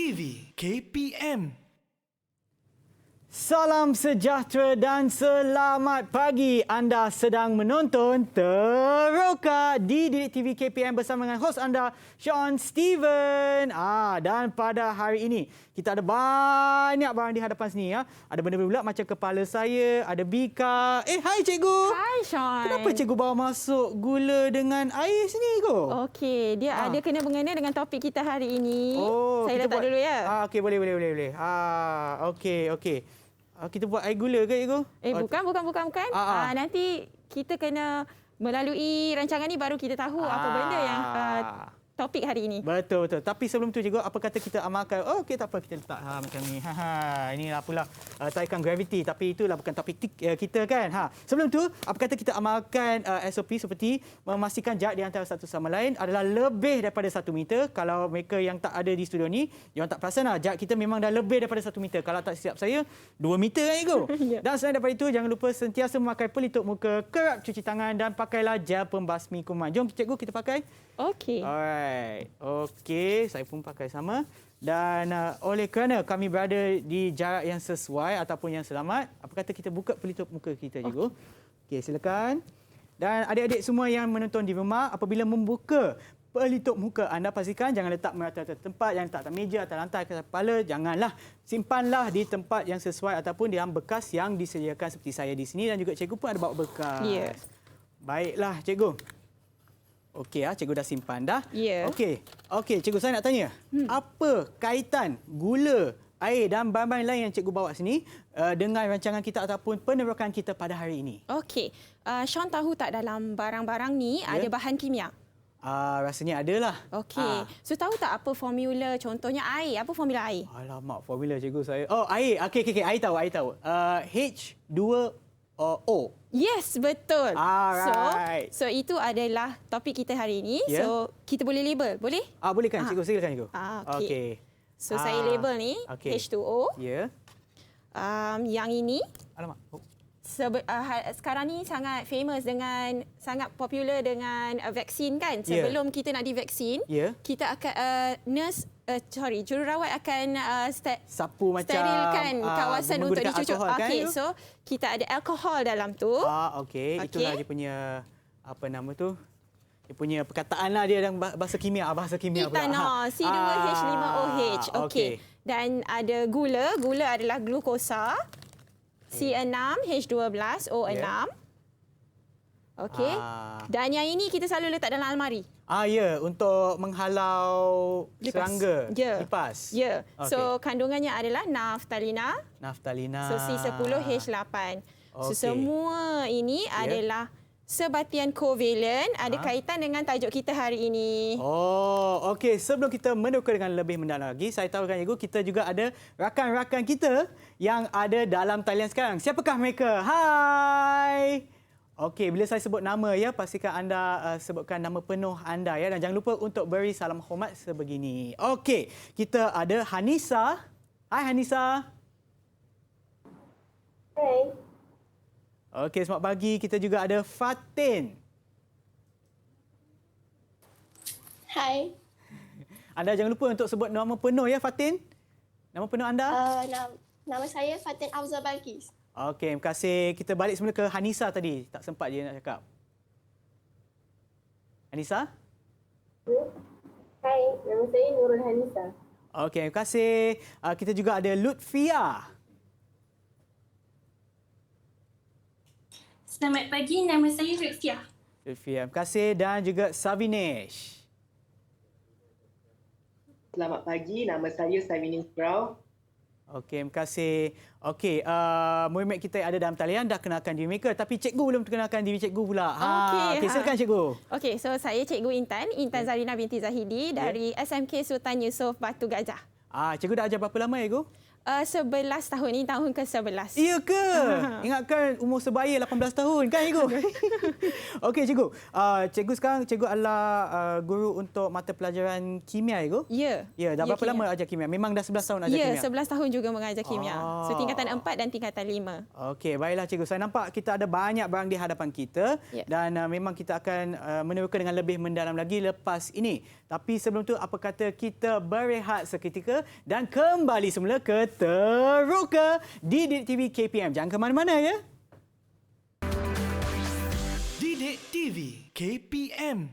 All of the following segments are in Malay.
TV KPM. Salam sejahtera dan selamat pagi. Anda sedang menonton Teroka di Didik TV KPM bersama dengan hos anda, Sean Steven. Dan pada hari ini, kita ada banyak barang di hadapan sini. Ada benda-benda macam kepala saya, ada bika. Hai cikgu. Hai Sean. Kenapa cikgu bawa masuk gula dengan air sini ko? Okey, dia ada kena mengena dengan topik kita hari ini. Saya letak dulu ya. Okey, boleh. Okey. Kita buat air gula ke, cikgu? Bukan. Nanti kita kena melalui rancangan ni baru kita tahu apa benda yang topik hari ini. Betul. Tapi sebelum tu, cikgu, apa kata kita amalkan? Okey, tak apa, kita letak macam ni. Inilah pula tarikan graviti. Tapi itulah bukan topik kita kan. Sebelum tu, apa kata kita amalkan SOP seperti memastikan jarak di antara satu sama lain adalah lebih daripada 1 meter. Kalau mereka yang tak ada di studio ni, diorang tak perasan lah. Jarak kita memang dah lebih daripada 1 meter. Kalau tak silap saya, 2 meter kan, cikgu? Ya. Dan selain daripada itu, jangan lupa sentiasa memakai pelitup muka, kerap cuci tangan dan pakailah gel pembasmi kuman. Jom, cikgu, kita pakai. Okey. Alright. Okey, saya pun pakai sama. Dan oleh kerana kami berada di jarak yang sesuai ataupun yang selamat, apa kata kita buka pelitup muka kita, cikgu? Okey, silakan. Dan adik-adik semua yang menonton di rumah, apabila membuka pelitup muka anda, pastikan jangan letak merata-rata tempat, jangan letak atas meja, atas lantai, atas kepala. Janganlah. Simpanlah di tempat yang sesuai ataupun dalam bekas yang disediakan seperti saya di sini. Dan juga cikgu pun ada bawa bekas. Ya. Baiklah, cikgu. Okey, cikgu dah simpan dah. Ya. Okey, cikgu, saya nak tanya. Apa kaitan gula, air dan bahan-bahan lain yang cikgu bawa sini dengan rancangan kita ataupun penerokan kita pada hari ini? Okey. Sean tahu tak dalam barang-barang ni ada bahan kimia? Rasanya adalah. Okey. So tahu tak apa formula, contohnya air? Apa formula air? Alamak, formula cikgu saya. Air. Okey. Air tahu. H2O. Yes, betul. Alright. So itu adalah topik kita hari ini. Yeah. So kita boleh label, boleh? Boleh kan, cikgu? Silakan, cikgu. Okey. So saya label ni H2O. Ya. Yang ini Alamak. sekarang ni sangat famous dengan sangat popular dengan vaksin kan. Sebelum kita nak divaksin, kita akan jururawat akan sapu macam sterilkan kawasan untuk dicucuk. Okey, so kita ada alkohol dalam tu. Okey. Itulah dia punya apa nama tu? Dia punya perkataan lah dia dalam bahasa kimia. Etanol, C2H5OH. Okey. Dan ada gula. Gula adalah glukosa. C6H12O6. Okey. Dan yang ini kita selalu letak dalam almari. Ya, untuk menghalau serangga. Lipas. Ya. So kandungannya adalah naftalina. Naftalina. So C10H8. So semua ini adalah sebatian kovalen, ada kaitan dengan tajuk kita hari ini. Okey. Sebelum kita meneroka dengan lebih mendalam lagi, saya tahukan, cikgu, kita juga ada rakan-rakan kita yang ada dalam talian sekarang. Siapakah mereka? Hai! Okey, bila saya sebut nama, pastikan anda sebutkan nama penuh anda, dan jangan lupa untuk beri salam hormat sebegini. Okey, kita ada Hanisa. Hai Hanisa. Hai. Okey, selamat pagi. Kita juga ada Fatin. Hai. Anda jangan lupa untuk sebut nama penuh, Fatin. Nama penuh anda? Nama saya Fatin Afzal Balkis. Okey, terima kasih. Kita balik semula ke Hanisa tadi. Tak sempat dia nak cakap. Hanisa? Hai, nama saya Nurul Hanisa. Okey, terima kasih. Kita juga ada Lutfia. Selamat pagi, nama saya Lutfia. Lutfia, terima kasih. Dan juga Savinesh. Selamat pagi, nama saya Savinesh Brow. Okey, terima kasih. Okey, murid-murid kita yang ada dalam talian dah kenalkan diri mereka, tapi cikgu belum kenalkan diri cikgu pula. Okey, silakan cikgu. Okey, so saya Cikgu Intan Zarina binti Zahidi dari SMK Sultan Yusof Batu Gajah. Cikgu dah ajar berapa lama, cikgu? 11 tahun. Ini tahun ke-11. Iya ke? Ingatkan umur sebaya 18 tahun kan, Cikgu? Okey, Cikgu. Cikgu sekarang, Cikgu adalah guru untuk mata pelajaran kimia, Cikgu? Ya. Ya, dah Ya, berapa kimia. lama ajar kimia? Memang dah 11 tahun ajar Ya, kimia? 11 tahun juga mengajar kimia. So, tingkatan Ah. 4 dan tingkatan 5. Okey, baiklah Cikgu. Saya nampak kita ada banyak barang di hadapan kita Ya. dan memang kita akan meneroka dengan lebih mendalam lagi lepas ini. Tapi sebelum tu, apa kata kita berehat seketika dan kembali semula ke Teroka di Didik TV KPM. Jangan ke mana-mana ya. Didik TV KPM.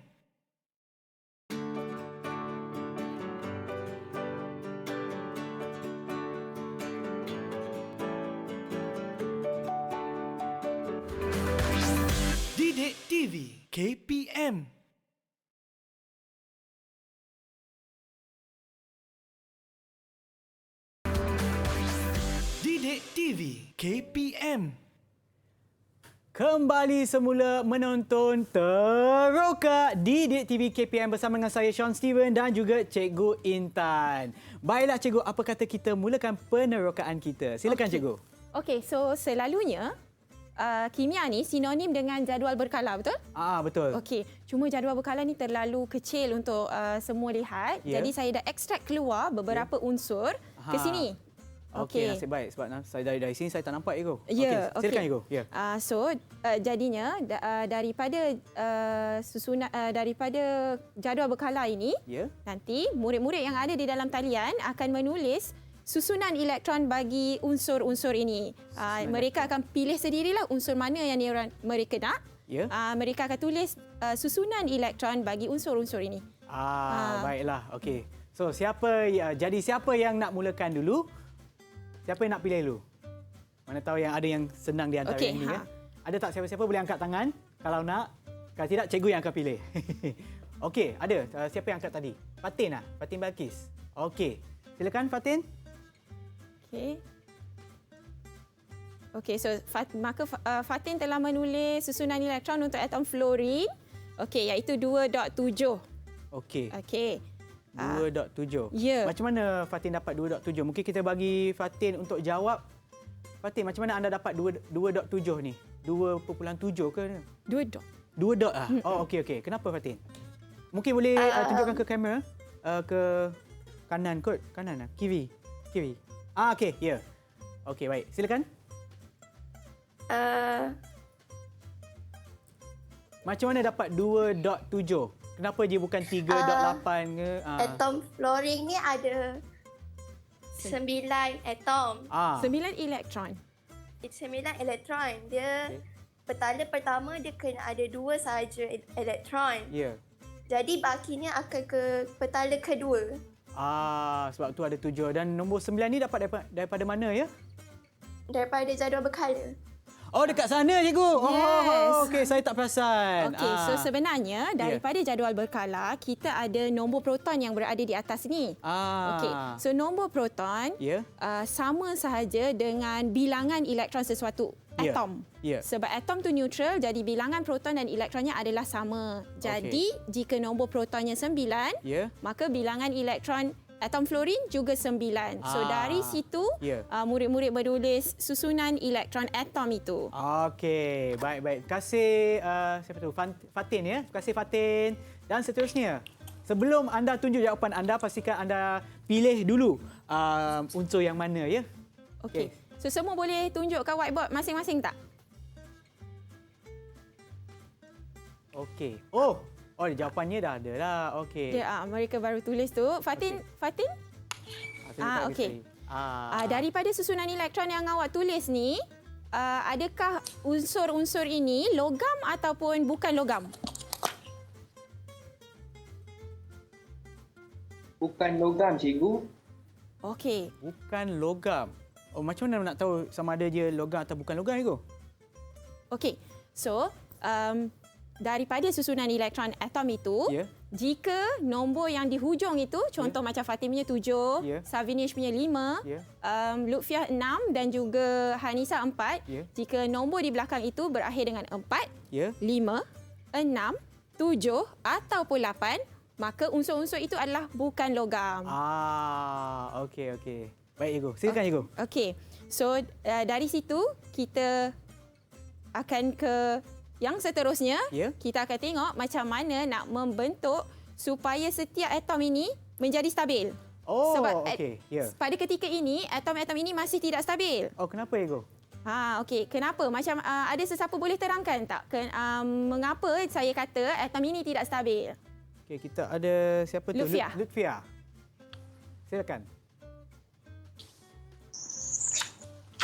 Didik TV KPM. Didik TV KPM. Kembali semula menonton Teroka di Didik TV KPM bersama dengan saya Sean Steven dan juga Cikgu Intan. Baiklah Cikgu, apa kata kita mulakan penerokaan kita? Silakan Cikgu. Okey, so selalunya kimia ni sinonim dengan jadual berkala, betul? Betul. Okey, cuma jadual berkala ni terlalu kecil untuk semua lihat. Ya. Jadi saya dah ekstrak keluar beberapa unsur ke sini. Okey, nasib baik sebab saya dari sini saya tak nampak Cikgu. Ya, Okey, silakan Cikgu. Ya. Jadinya daripada susunan daripada jadual berkala ini, Ya. nanti murid-murid yang ada di dalam talian akan menulis susunan elektron bagi unsur-unsur ini. Mereka akan pilih sendirilah unsur mana yang mereka nak. Ya. Mereka akan tulis susunan elektron bagi unsur-unsur ini. Baiklah. Okey. So, siapa yang nak mulakan dulu? Siapa yang nak pilih dulu? Mana tahu yang ada yang senang di antara Okey, ini ya. Ada tak siapa-siapa boleh angkat tangan kalau nak? Kalau tidak, cikgu yang akan pilih. Okey, ada. Siapa yang angkat tadi? Fatin ah? Fatin Balkis. Okey. Silakan Fatin. Okey. Okey, so Fatin telah menulis susunan elektron untuk atom fluorin. Okey, iaitu 2.7. Okey. Okey. 2.7. Ya. Macam mana Fatin dapat 2.7? Mungkin kita bagi Fatin untuk jawab. Fatin, macam mana anda dapat 2.7 ni? 2.7 ke? 2 dot. 2 dot ah. Oh, okey. Kenapa Fatin? Mungkin boleh tunjukkan ke kamera, ke kanan kot. Kanan ah. Kiri. Okey, ya. Okey, baik. Silakan. Macam mana dapat 2.7? Kenapa dia bukan 3.8 ke? Atom fluorin ni ada 9 atom. 9 elektron. 9 elektron. Dia petala pertama dia kena ada 2 sahaja elektron. Ya. Jadi bakinya akan ke petala kedua. Sebab tu ada 7. Dan nombor 9 ni dapat daripada mana ya? Daripada jadual berkala. Oh, dekat sana cikgu. Yes. Okey, saya tak perasan. Okey, so sebenarnya daripada jadual berkala, kita ada nombor proton yang berada di atas ni. Okey, so nombor proton sama sahaja dengan bilangan elektron sesuatu atom. Sebab atom tu neutral, jadi bilangan proton dan elektronnya adalah sama. Jadi, jika nombor protonnya 9, maka bilangan elektron atom fluorin juga 9. So dari situ murid-murid menulis susunan elektron atom itu. Okey, baik. Terima kasih siapa tu? Fatin ya. Terima kasih Fatin. Dan seterusnya, sebelum anda tunjuk jawapan anda, pastikan anda pilih dulu unsur yang mana ya. Okey. So semua boleh tunjuk kat whiteboard masing-masing tak? Okey. Oh, jawapannya dah ada lah. Okey. Mereka baru tulis tu. Fatin? Okey. Daripada susunan elektron yang awak tulis ni, adakah unsur-unsur ini logam ataupun bukan logam? Bukan logam, cikgu. Okey. Bukan logam. Oh, macam mana nak tahu sama ada dia logam atau bukan logam, cikgu? Okey. So, daripada susunan elektron atom itu, jika nombor yang di hujung itu, contoh macam Fatin punya 7, Savinish punya 5, Lutfiah 6 dan juga Hanisa 4, jika nombor di belakang itu berakhir dengan 4, 5, 6, 7 ataupun 8, maka unsur-unsur itu adalah bukan logam. Okey. Baik, Igu. Silakan, Igu. Okey. So dari situ kita akan ke yang seterusnya. Ya. Kita akan tengok macam mana nak membentuk supaya setiap atom ini menjadi stabil. Oh, Sebab okey. Ya. pada ketika ini atom-atom ini masih tidak stabil. Oh, kenapa, Igu? Okey. Kenapa? Macam ada sesiapa boleh terangkan tak? Mengapa saya kata atom ini tidak stabil? Okey, kita ada siapa tu? Lutfia. Lutfia. Silakan.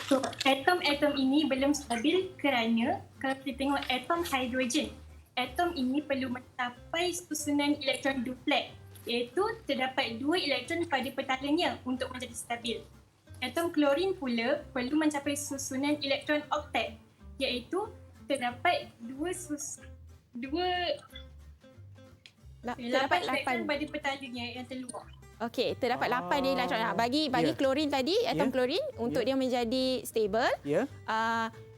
So, atom-atom ini belum stabil kerana kalau kita tengok atom hidrogen, atom ini perlu mencapai susunan elektron duplex, iaitu terdapat 2 elektron pada petalanya untuk menjadi stabil. Atom klorin pula perlu mencapai susunan elektron oktet, iaitu terdapat 8 elektron pada petalanya yang terluar. Okey, terdapat 8 dia elektron. Bagi Ya. klorin tadi, atom klorin untuk dia menjadi stable, Ya.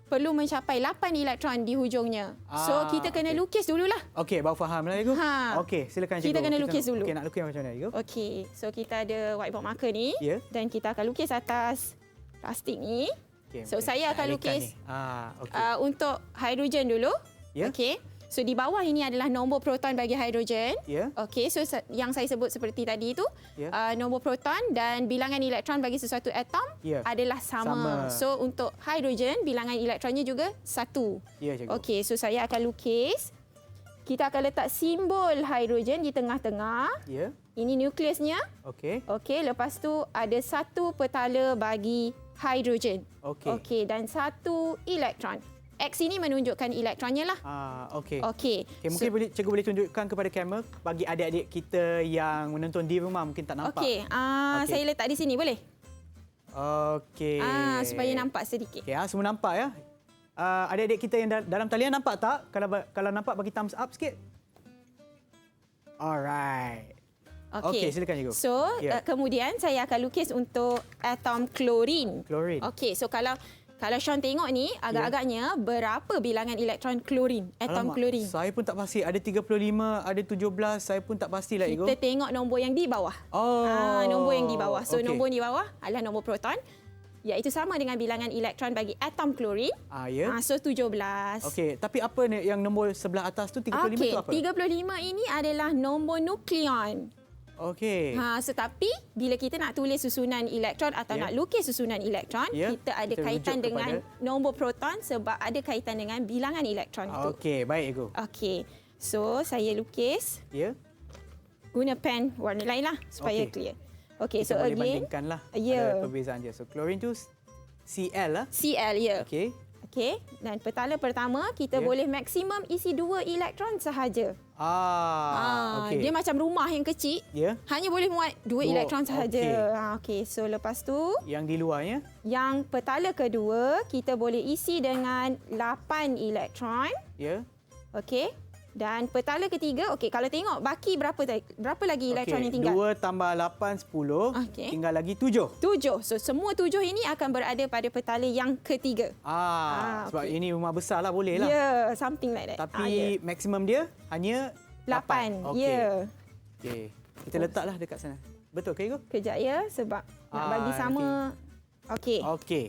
perlu mencapai 8 elektron di hujungnya. So kita kena lukis dululah. Okey, baru fahamlah, Igu. Ha. Okey, silakan, Cikgu. Kita kena lukis dulu. Okey, nak lukis macam mana, Igu? Okey, so kita ada whiteboard marker ni Ya. dan kita akan lukis atas plastik ni. Okay, So, saya akan lukis okey. untuk hidrogen dulu. Ya. Okey. So di bawah ini adalah nombor proton bagi hidrogen. Ya. Okey, so yang saya sebut seperti tadi itu, Ya. nombor proton dan bilangan elektron bagi sesuatu atom Ya. adalah sama. Sama. So untuk hidrogen, bilangan elektronnya juga 1. Ya, Cikgu. Okey, so saya akan lukis. Kita akan letak simbol hidrogen di tengah-tengah. Ya. Ini nukleusnya. Okey. Okey, lepas tu ada 1 petala bagi hidrogen. Okey. Okey, dan 1 elektron. X ini menunjukkan elektronnya lah. Okey. Okey. Okay, mungkin cikgu boleh tunjukkan kepada kamera bagi adik-adik kita yang menonton di rumah mungkin tak nampak. Okey, Okey. saya letak di sini boleh? Okey. Supaya nampak sedikit. Okey, semua nampak ya. Adik-adik kita yang dalam talian nampak tak? Kalau nampak bagi thumbs up sikit. Alright. Okey, silakan, Cikgu. So, Ya. kemudian saya akan lukis untuk atom klorin. Klorin. Okey, so kalau Sean tengok ni, agak-agaknya berapa bilangan elektron klorin, atom Alamak, klorin? saya pun tak pasti. Ada 35, ada 17. Saya pun tak pastilah, Igu. Kita tengok nombor yang di bawah. Oh. Nombor yang di bawah. So, okey. nombor di bawah adalah nombor proton. Iaitu sama dengan bilangan elektron bagi atom klorin. Ya. So, 17. Okey, tapi apa ni yang nombor sebelah atas tu 35 Okey, tu apa? 35 ini adalah nombor nukleon. Okey. Tetapi bila kita nak tulis susunan elektron atau Ya. nak lukis susunan elektron, Ya, kita ada kita kaitan rujuk dengan nombor proton sebab ada kaitan dengan bilangan elektron itu. Okey, baik, Igu. Okey. So, saya lukis Ya. guna pen warna lain lah supaya Okey. clear. Okey, Kita so boleh again. bandingkanlah. Ya. Ada perbezaan dia. So, klorin tu Cl lah. Cl, ya. Okey. Okey. Dan petala pertama, kita Ya. boleh maksimum isi 2 elektron sahaja. Okey. Dia macam rumah yang kecil. Ya. Hanya boleh muat 2 Dua, elektron sahaja. okey. Okey, so lepas tu Yang di luarnya. yang petala kedua kita boleh isi dengan 8 elektron. Ya. Okey. Dan petala ketiga, okey, kalau tengok baki berapa lagi elektron yang tinggal? 2 tambah 8, 10. Okey. Tinggal lagi 7. 7. So semua 7 ini akan berada pada petala yang ketiga. Sebab okey. ini rumah besar lah, boleh lah. Yeah, something like that. Tapi maksimum dia hanya 8. Okey. Ya. Okey. Kita letaklah dekat sana. Betul ke, Igu? Kejap ya, sebab nak bagi sama. Okey. Okey.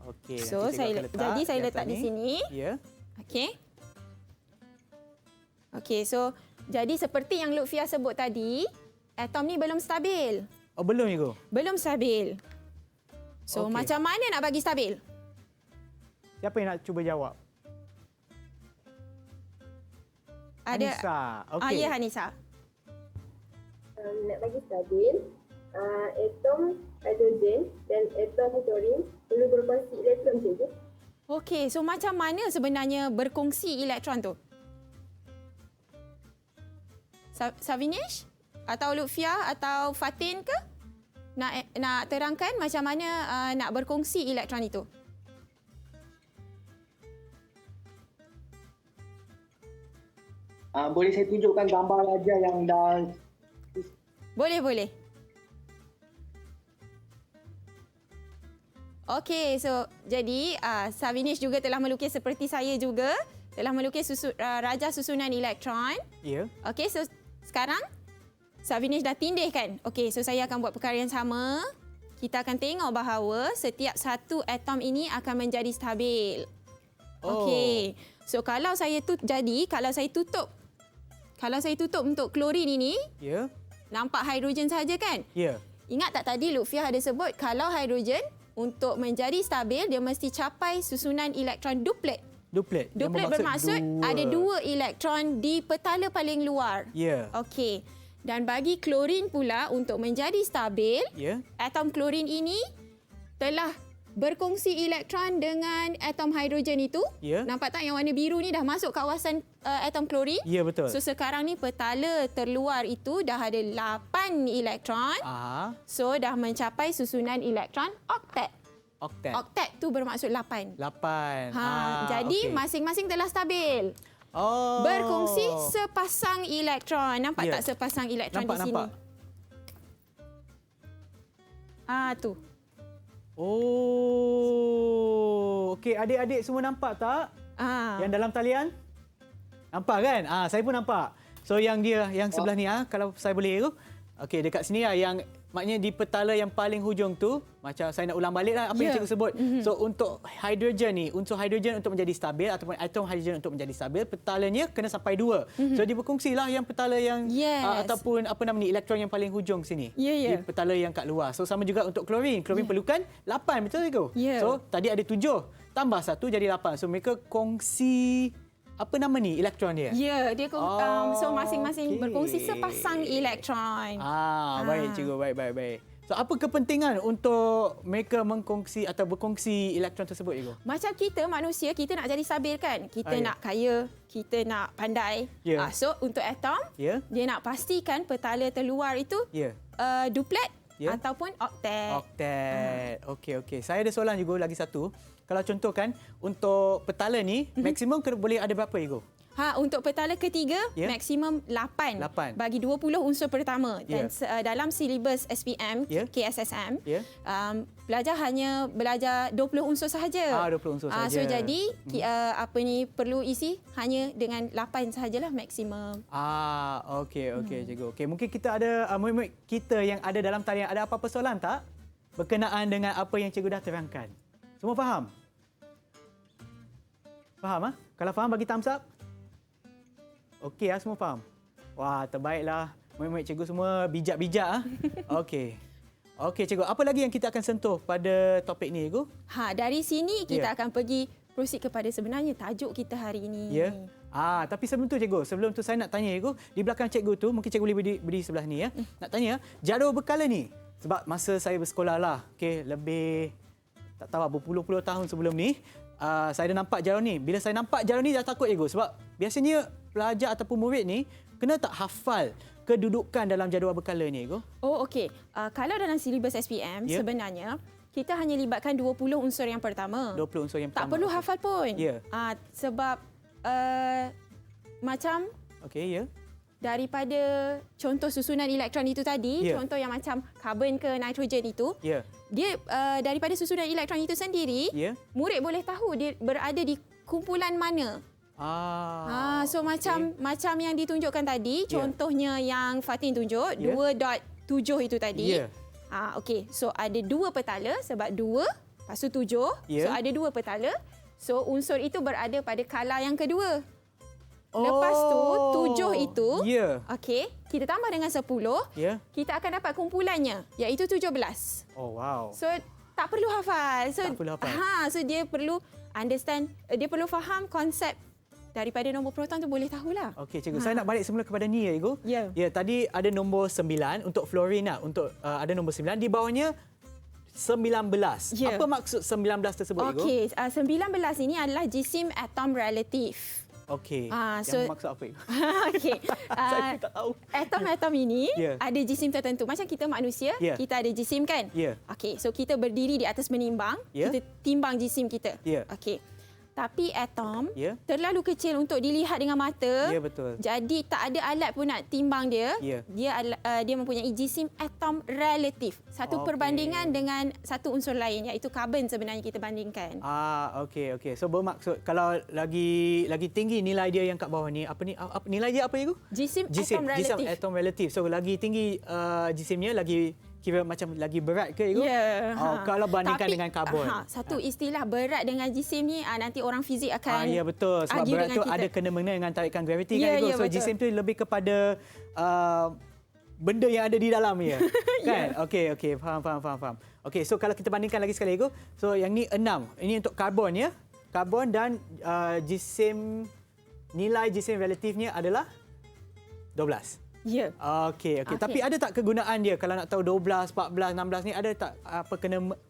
Okey. So nanti cikgu akan saya di letak atas di ni. sini. Ya. Okey. Okey, so jadi seperti yang Lutfia sebut tadi, atom ni belum stabil. Oh, belum, Igu? Belum stabil. So Okey. macam mana nak bagi stabil? Siapa yang nak cuba jawab? Hanisa. Okey. Ya, Hanisa. Nak bagi stabil, atom hidrogen dan atom klorin perlu berkongsi elektron, cikgu. Okey, so macam mana sebenarnya berkongsi elektron tu? Savinesh atau Lutfia atau Fatin ke? Nak terangkan macam mana nak berkongsi elektron itu? Boleh saya tunjukkan gambar aja yang dah... Boleh. Okey, so jadi Savinesh juga telah melukis seperti saya juga, telah melukis raja susunan elektron. Ya. Okey, so sekarang Savinish dah tindih kan? Okey, so saya akan buat perkara yang sama. Kita akan tengok bahawa setiap satu atom ini akan menjadi stabil. Okey. So kalau saya tutup untuk klorin ini, nampak hidrogen saja kan? Ingat tak tadi Lutfiah ada sebut kalau hidrogen untuk menjadi stabil dia mesti capai susunan elektron duplet. Duplet bermaksud ada 2 elektron di petala paling luar. Okey. Dan bagi klorin pula untuk menjadi stabil, atom klorin ini telah berkongsi elektron dengan atom hidrogen itu. Nampak tak yang warna biru ni dah masuk kawasan atom klorin? Betul. So sekarang ni petala terluar itu dah ada 8 elektron. So dah mencapai susunan elektron oktet. Oktet tu bermaksud 8. Jadi masing-masing telah stabil. Berkongsi sepasang elektron. Nampak tak sepasang elektron di sini? Tu. Okey, adik-adik semua nampak tak? Yang dalam talian? Nampak kan? Saya pun nampak. So yang sebelah ni kalau saya boleh tu. Okey, dekat sini yang maknanya di petala yang paling hujung tu, macam saya nak ulang balik apa yang cikgu sebut. So untuk hidrogen ni, unsur hidrogen untuk menjadi stabil ataupun atom hidrogen untuk menjadi stabil, petalanya kena sampai 2. So dia berkongsilah yang petala yang ataupun elektron yang paling hujung sini. Di petala yang kat luar. So sama juga untuk klorin. Klorin perlukan 8, betul cikgu? So tadi ada 7, tambah 1 jadi 8. So mereka kongsi elektron dia? Dia so masing-masing berkongsi sepasang elektron. Baik cikgu, baik. So apa kepentingan untuk mereka mengkongsi atau berkongsi elektron tersebut cikgu? Macam kita manusia, kita nak jadi stabil kan? Kita nak kaya, kita nak pandai. So untuk atom, dia nak pastikan petala terluar itu duplet ataupun oktet. Okey. Saya ada soalan juga lagi satu. Kalau contohkan untuk petala ni maksimum boleh ada berapa cikgu? Untuk petala ketiga maksimum 8 bagi 20 unsur pertama dan dalam silibus SPM KSSM pelajar hanya belajar 20 unsur sahaja. 20 unsur sahaja. So jadi perlu isi hanya dengan 8 sahajalah maksimum. Okey cikgu. Okey, mungkin kita ada murid-murid kita yang ada dalam talian ada apa-apa soalan tak berkenaan dengan apa yang cikgu dah terangkan? Semua faham? Faham? Kalau faham bagi thumbs up. Okey, semua faham? Wah, terbaiklah. Murid-murid cikgu semua bijak-bijak. Okey, cikgu. Apa lagi yang kita akan sentuh pada topik ni, cikgu? Dari sini kita akan proceed kepada sebenarnya tajuk kita hari ini. Tapi sebelum tu cikgu, sebelum tu saya nak tanya cikgu, di belakang cikgu tu, mungkin cikgu boleh berdiri sebelah ni ya. Nak tanya, jadual berkala ni, sebab masa saya bersekolah lah, lebih tak tahu berpuluh-puluh tahun sebelum ni, saya dah nampak jadual ni. Bila saya nampak jadual ni dah takut cikgu sebab biasanya pelajar ataupun murid ni kena tak hafal kedudukan dalam jadual berkala ni cikgu? Okey. Kalau dalam silibus SPM sebenarnya kita hanya libatkan 20 unsur yang pertama. 20 unsur yang pertama. Tak perlu hafal pun. Sebab macam daripada contoh susunan elektron itu tadi, contoh yang macam karbon ke nitrogen itu, dia daripada susunan elektron itu sendiri, murid boleh tahu dia berada di kumpulan mana. So macam yang ditunjukkan tadi, contohnya yang Fatin tunjuk, 2.7 itu tadi. Okey, so ada 2 petala sebab 2, lepas tu 7, so ada 2 petala. So unsur itu berada pada kala yang kedua. Lepas tu 7 itu, okey, kita tambah dengan 10, kita akan dapat kumpulannya iaitu 17. So tak perlu hafal. So so dia perlu understand, dia perlu faham konsep daripada nombor proton tu boleh tahulah. Okey cikgu, saya nak balik semula kepada ni ya cikgu. Tadi ada nombor 9 untuk fluorin lah, untuk ada nombor 9 di bawahnya 19. Apa maksud 19 tersebut cikgu? Okey, 19 ini adalah jisim atom relatif. Okey. Yang maksud apa itu? Okey. Saya tak tahu. Atom-atom ini ada jisim tertentu. Macam kita manusia, kita ada jisim kan? Okey, so kita berdiri di atas menimbang, kita timbang jisim kita. Okey. Tapi atom Ya. terlalu kecil untuk dilihat dengan mata. Ya, betul. Jadi tak ada alat pun nak timbang dia. Ya. Dia mempunyai jisim atom relatif. Satu Okey. perbandingan dengan satu unsur lain, iaitu karbon sebenarnya kita bandingkan. Okey. So bermaksud kalau lagi tinggi nilai dia yang kat bawah ni, nilai dia apa itu? Jisim atom relatif. Atom relatif. So lagi tinggi jisimnya lagi kira macam lagi berat ke itu? Ya. Kalau bandingkan dengan karbon. Satu istilah berat dengan jisim ni nanti orang fizik akan Ya, betul. Sebab argue berat dengan tu kita. ada kena-mengena dengan tarikan graviti Ya, kan itu. ya, So betul. jisim tu lebih kepada benda yang ada di dalam dia. Kan? Okey, faham. Okey, so kalau kita bandingkan lagi sekali itu, so yang ni 6. Ini untuk karbon ya. Karbon dan nilai jisim relatifnya adalah 12. Ya. Okey. Tapi ada tak kegunaan dia kalau nak tahu 12, 14, 16 ni ada tak apa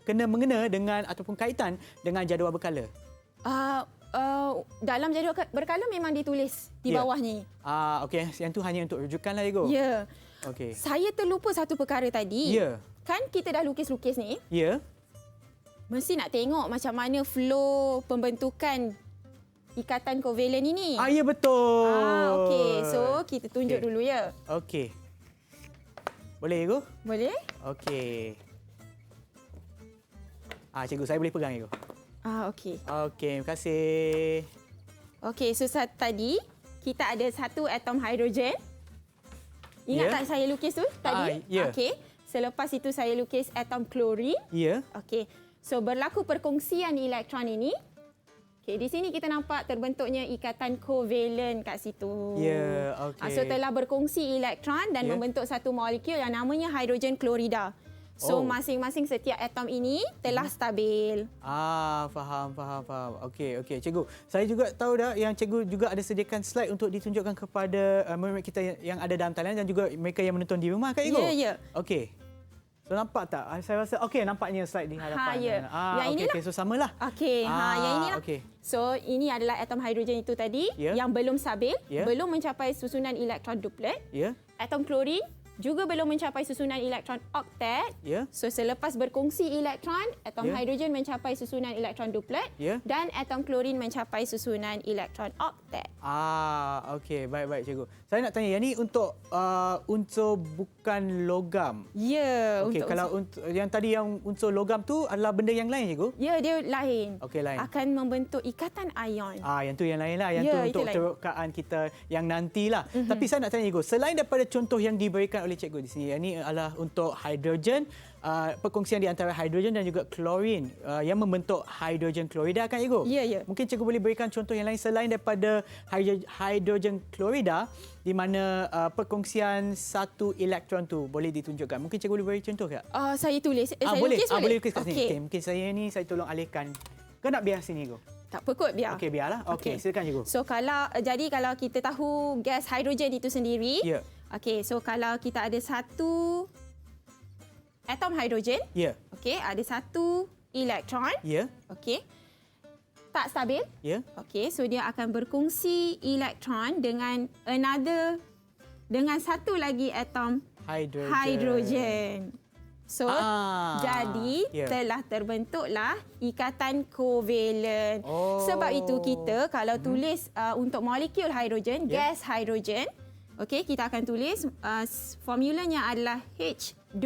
kena mengena dengan ataupun kaitan dengan jadual berkala? Dalam jadual berkala memang ditulis di Ya. bawah ni. Okey, yang tu hanya untuk rujukan lah Ego. Ya. Okey. Saya terlupa satu perkara tadi. Ya. Kan kita dah lukis-lukis ni, Ya. mesti nak tengok macam mana flow pembentukan ikatan kovalen ini. Ya betul. Okey. So, kita tunjuk dulu ya. Okey. Boleh Ego? Boleh? Okey. Cikgu, saya boleh pegang Ego. Okey. Okey, terima kasih. Okey, so tadi kita ada satu atom hidrogen. Ingat Ya. tak saya lukis tu tadi? Ya. Okey. Selepas itu saya lukis atom klorin. Ya. Okey. So berlaku perkongsian elektron ini. Okey, di sini kita nampak terbentuknya ikatan kovalen kat situ. Ya, okey. So telah berkongsi elektron dan Ya. membentuk satu molekul yang namanya hidrogen klorida. So masing-masing setiap atom ini telah stabil. Faham. Okey. Cikgu, saya juga tahu dah yang cikgu juga ada sediakan slide untuk ditunjukkan kepada murid kita yang ada dalam talian dan juga mereka yang menonton di rumah kan Cikgu? Ya. Okey. So nampak tak? Saya rasa okey, nampaknya slide di hadapan. Ya. Yang inilah. Okey, so samalah. Okey, yang inilah. Okey. So ini adalah atom hidrogen itu tadi yang belum stabil, belum mencapai susunan elektron duplet. Ya. Atom klorin juga belum mencapai susunan elektron oktet. Ya. So selepas berkongsi elektron, atom Ya. hidrogen mencapai susunan elektron duplet Ya. dan atom klorin mencapai susunan elektron oktet. Okey, baik cikgu. Saya nak tanya, yang ni untuk unsur bukan logam. Ya, Okey, kalau yang tadi yang unsur logam tu adalah benda yang lain cikgu? Ya, dia lain. Okey, lain. Akan membentuk ikatan ion. Yang tu yang lain lah. Yang Ya, tu itu untuk lain. terokaan kita yang nantilah. Tapi saya nak tanya cikgu, selain daripada contoh yang diberikan oleh cikgu di sini, yang ni adalah untuk hidrogen, perkongsian di antara hidrogen dan juga klorin yang membentuk hidrogen klorida kan cikgu? Ya. Mungkin cikgu boleh berikan contoh yang lain selain daripada hidrogen klorida di mana perkongsian satu elektron tu boleh ditunjukkan. Mungkin cikgu boleh beri contoh tak? Saya tulis. Saya boleh. lukis boleh? Boleh lukis kat sini. Okey. Okay, mungkin saya ni saya tolong alihkan. Kau nak biar sini cikgu? Tak apa kot, biar. Okey, biarlah. Okey, silakan cikgu. So kalau kita tahu gas hidrogen itu sendiri. Ya. Okey, so kalau kita ada satu atom hidrogen, Ya. okey, ada satu elektron, Ya. okey. Tak stabil. Ya. Okey, so dia akan berkongsi elektron dengan satu lagi atom hidrogen. So, jadi telah terbentuklah ikatan kovalen. Sebab itu kita kalau tulis untuk molekul hidrogen, gas hidrogen, okey, kita akan tulis formulanya adalah H2.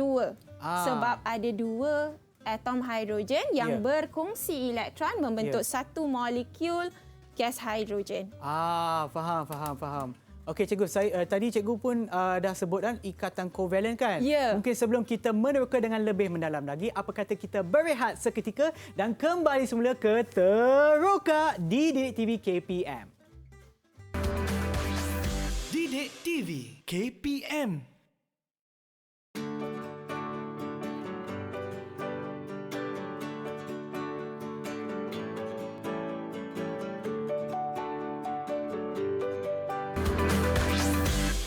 Sebab ada dua atom hidrogen yang berkongsi elektron membentuk satu molekul gas hidrogen. Faham. Okey cikgu, tadi cikgu pun dah sebut kan ikatan kovalen kan? Ya. Mungkin sebelum kita meneroka dengan lebih mendalam lagi, apa kata kita berehat seketika dan kembali semula ke Teroka di Didik TV KPM. Didik TV KPM.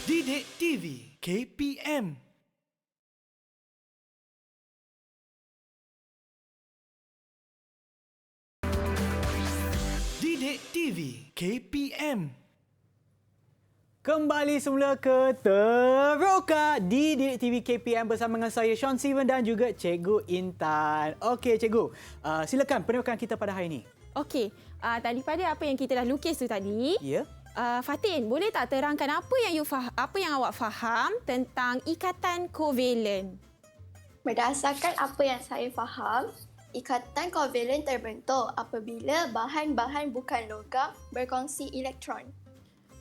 Didik TV KPM. Didik TV KPM. Kembali semula ke Teroka di Didik TV KPM bersama dengan saya Sean Steven dan juga Cikgu Intan. Okey cikgu, silakan penerokan kita pada hari ini. Okey, daripada apa yang kita dah lukis tu tadi, Ya. Fatin, boleh tak terangkan apa yang awak faham tentang ikatan kovalen? Berdasarkan apa yang saya faham, ikatan kovalen terbentuk apabila bahan-bahan bukan logam berkongsi elektron.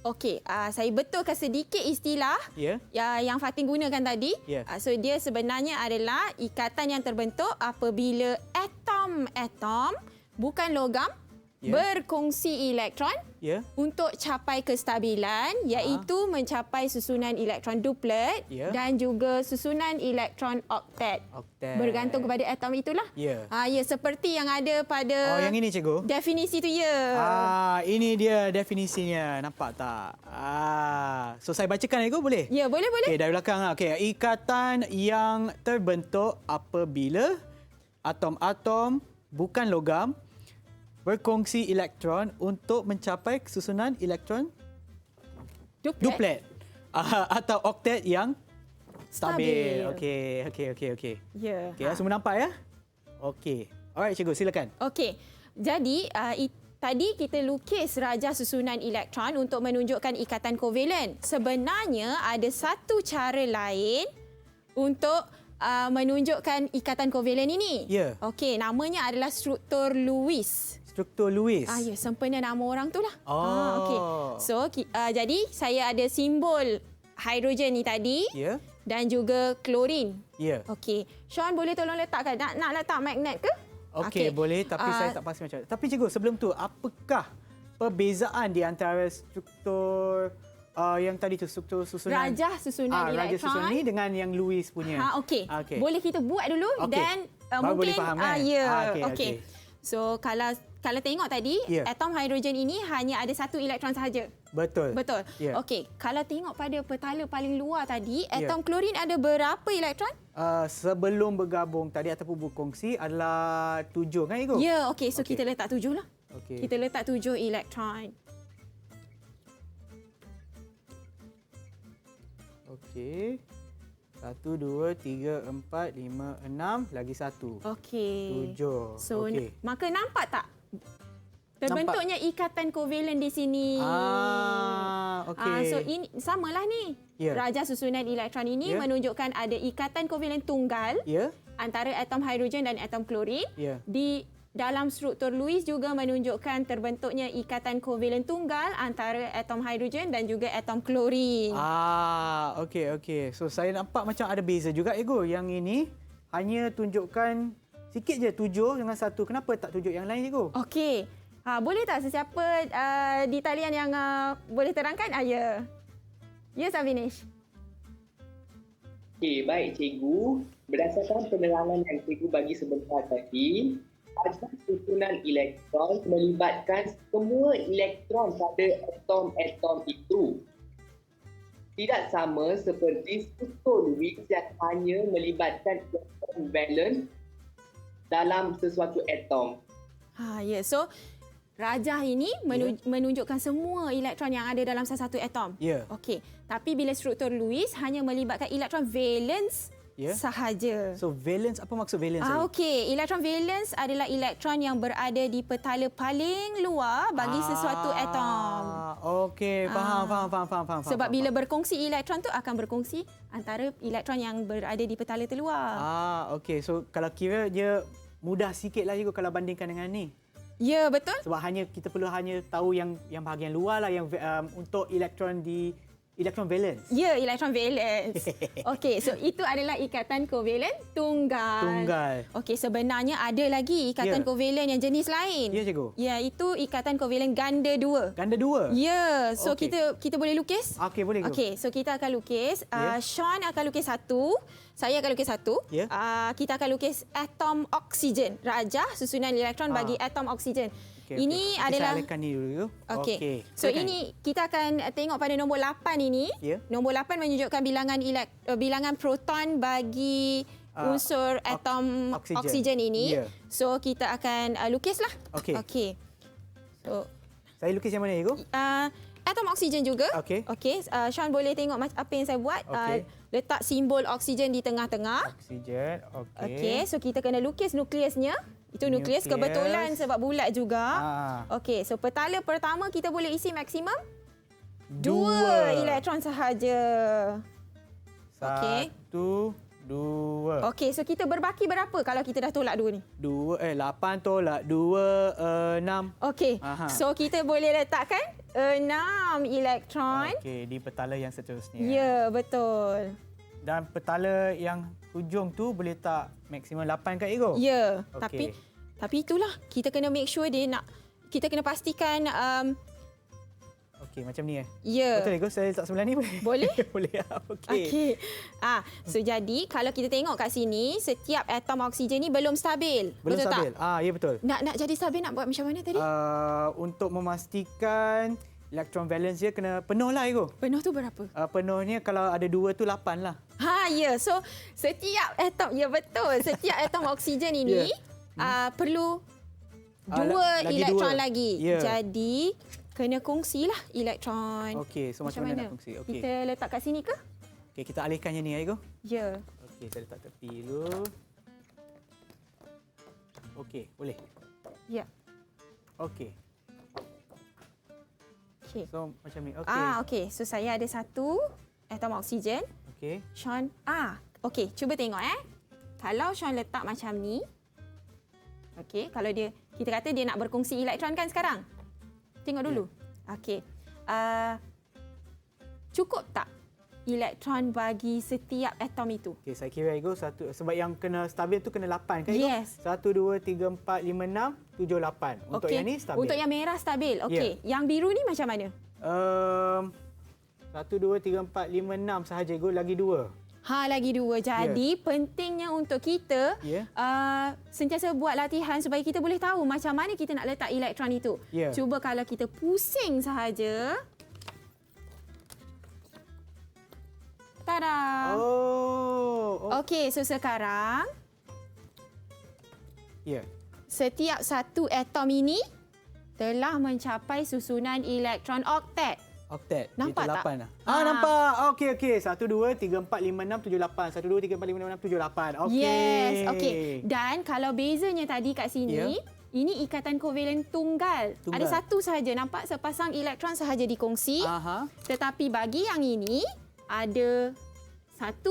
Okey, saya betulkan sedikit istilah Ya. yang Fatin gunakan tadi. Ya. So dia sebenarnya adalah ikatan yang terbentuk apabila atom-atom bukan logam berkongsi elektron Ya. untuk capai kestabilan, iaitu mencapai susunan elektron duplet dan juga susunan elektron oktet. Bergantung kepada atom itulah. Ya. Ya, seperti yang ada pada yang ini cikgu. definisi tu ya. Ini dia definisinya. Nampak tak? So saya bacakan cikgu boleh? Ya, boleh. Okey, dari belakang. Okey, ikatan yang terbentuk apabila atom-atom bukan logam berkongsi elektron untuk mencapai susunan elektron duplet atau oktet yang stabil. Okey. Ya. Okey, semua nampak ya? Okey. Alright cikgu, silakan. Okey. Jadi tadi kita lukis rajah susunan elektron untuk menunjukkan ikatan kovalen. Sebenarnya ada satu cara lain untuk menunjukkan ikatan kovalen ini. Ya. Okey, namanya adalah struktur Lewis. Struktur Lewis. Ya, sempena nama orang tu lah. Oh. Okey. So, jadi saya ada simbol hidrogen ni tadi dan juga klorin. Ya. Okey. Sean boleh tolong letakkan? Nak letak magnet ke? Okey, boleh, tapi saya tak pasti macam mana. Tapi cikgu, sebelum tu, apakah perbezaan di antara struktur yang tadi tu, struktur susunan Rajah susunan elektron. Rajah susunan ni dengan yang Lewis punya. Okey. Okey. Boleh kita buat dulu dan baru mungkin boleh faham kan? Okey. So kalau tengok tadi, atom hidrogen ini hanya ada satu elektron sahaja. Betul. Yeah. Okey, kalau tengok pada petala paling luar tadi, atom klorin ada berapa elektron? Sebelum bergabung tadi ataupun berkongsi adalah 7 kan cikgu? Ya, okey. So kita letak 7 lah. Okey. Kita letak 7 elektron. Okey. 1, 2, 3, 4, 5, 6, lagi 1. Okey. 7. So, okey. maka nampak tak? Terbentuknya ikatan kovalen di sini. Okey. So ini samalah ni. Rajah susunan elektron ini menunjukkan ada ikatan kovalen tunggal antara atom hidrogen dan atom klorin. Di dalam struktur Lewis juga menunjukkan terbentuknya ikatan kovalen tunggal antara atom hidrogen dan juga atom klorin. Okey. So saya nampak macam ada beza juga cikgu. Yang ini hanya tunjukkan sikit je 7 dengan 1. Kenapa tak tunjuk yang lain cikgu? Okey. Boleh tak sesiapa di talian yang boleh terangkan? Ya. Ya, Savinesh. Okey, baik cikgu. Berdasarkan penerangan yang cikgu bagi sebentar tadi, rajah susunan elektron melibatkan semua elektron pada atom-atom itu. Tidak sama seperti struktur Lewis yang hanya melibatkan elektron valens dalam sesuatu atom. Ya. So rajah ini menunjukkan semua elektron yang ada dalam salah satu atom. Okey. Tapi bila struktur Lewis hanya melibatkan elektron valens sahaja. So valence, apa maksud valence? Okey, elektron valens adalah elektron yang berada di petala paling luar bagi sesuatu atom. Okey, faham. Sebab bila berkongsi elektron tu akan berkongsi antara elektron yang berada di petala terluar. Okey. So kalau kira dia mudah sikitlah juga kalau bandingkan dengan ni. Ya, betul. Sebab kita perlu tahu yang bahagian luar lah yang untuk elektron valens. Ya, elektron valens. Okey, so itu adalah ikatan kovalen tunggal. Okey, sebenarnya ada lagi ikatan kovalen yang jenis lain. Ya, cikgu. Ya, itu ikatan kovalen ganda 2. Ganda 2? Ya, so kita boleh lukis? Okey, boleh. Okey, so kita akan lukis. Sean akan lukis 1. Saya akan lukis 1. Kita akan lukis atom oksigen. Rajah susunan elektron bagi atom oksigen. Ini adalah ni dulu. Okey. So ini kita akan tengok pada nombor 8 ini. Nombor 8 menunjukkan bilangan proton bagi unsur atom oksigen ini. So kita akan lukislah. Okey. So saya lukis yang mana cikgu? Atom oksigen juga. Okey. Sean boleh tengok apa yang saya buat. Letak simbol oksigen di tengah-tengah. Oksigen. Okey. So kita kena lukis nukleusnya. Itu nukleus kebetulan sebab bulat juga. Okey, so petala pertama kita boleh isi maksimum 2 elektron sahaja. Okey. 1, 2. Okey, so kita berbaki berapa kalau kita dah tolak 2 ni? 8 tolak 2, 6. Okey, so kita boleh letakkan 6 elektron. Okey, di petala yang seterusnya. Ya, betul. Dan petala yang hujung tu boleh tak maksimum 8 kat Ego? Ya, Okey. tapi itulah kita kena make sure kita kena pastikan Okey, macam ni Ya. Betul Ego, saya letak sebelah ni boleh? Boleh? Boleh. Okey. Okey. So jadi kalau kita tengok kat sini, setiap atom oksigen ni belum stabil. Belum betul stabil. tak? Ya betul. Nak jadi stabil nak buat macam mana tadi? Untuk memastikan elektron valence dia kena penuh lah Ego. Penuh tu berapa? Penuhnya kalau ada 2 tu 8 lah. Ya. So setiap atom, ya betul. Setiap atom oksigen ini perlu 2 elektron lagi. Ya. Jadi kena kongsilah elektron. Okey, so macam mana nak kongsi? Okey. Kita letak kat sini ke? Okey, kita alihkannya ni Ego. Ya. Okey, saya letak tepi dulu. Okey, boleh. Ya. Okey. Okey. So macam ni. Okey. Okey. So saya ada 1 atom oksigen. Okey. Sean, okey, cuba tengok Kalau Sean letak macam ni, okey, kalau kita kata dia nak berkongsi elektron kan sekarang. Tengok dulu. Okey. Cukup tak elektron bagi setiap atom itu? Okey, saya kira Ego satu sebab yang kena stabil tu kena 8 kan Ego? Yes. 1 2 3 4 5 6 7 8. Untuk yang ni stabil. Untuk yang merah stabil. Okey. Yang biru ni macam mana? 1 2 3 4 5 6 sahaja Ego, lagi 2. Lagi 2. Jadi pentingnya untuk kita sentiasa buat latihan supaya kita boleh tahu macam mana kita nak letak elektron itu. Cuba kalau kita pusing sahaja. Tada! Okey, so sekarang setiap satu atom ini telah mencapai susunan elektron oktet. Oktet. Nampak tak? 8 lah. Nampak. Okey. 1, 2, 3, 4, 5, 6, 7, 8. 1, 2, 3, 4, 5, 6, 7, 8. Okey. Yes. Okey. Dan kalau bezanya tadi kat sini, ini ikatan kovalen tunggal. Ada satu sahaja. Nampak sepasang elektron sahaja dikongsi. Tetapi bagi yang ini, ada 1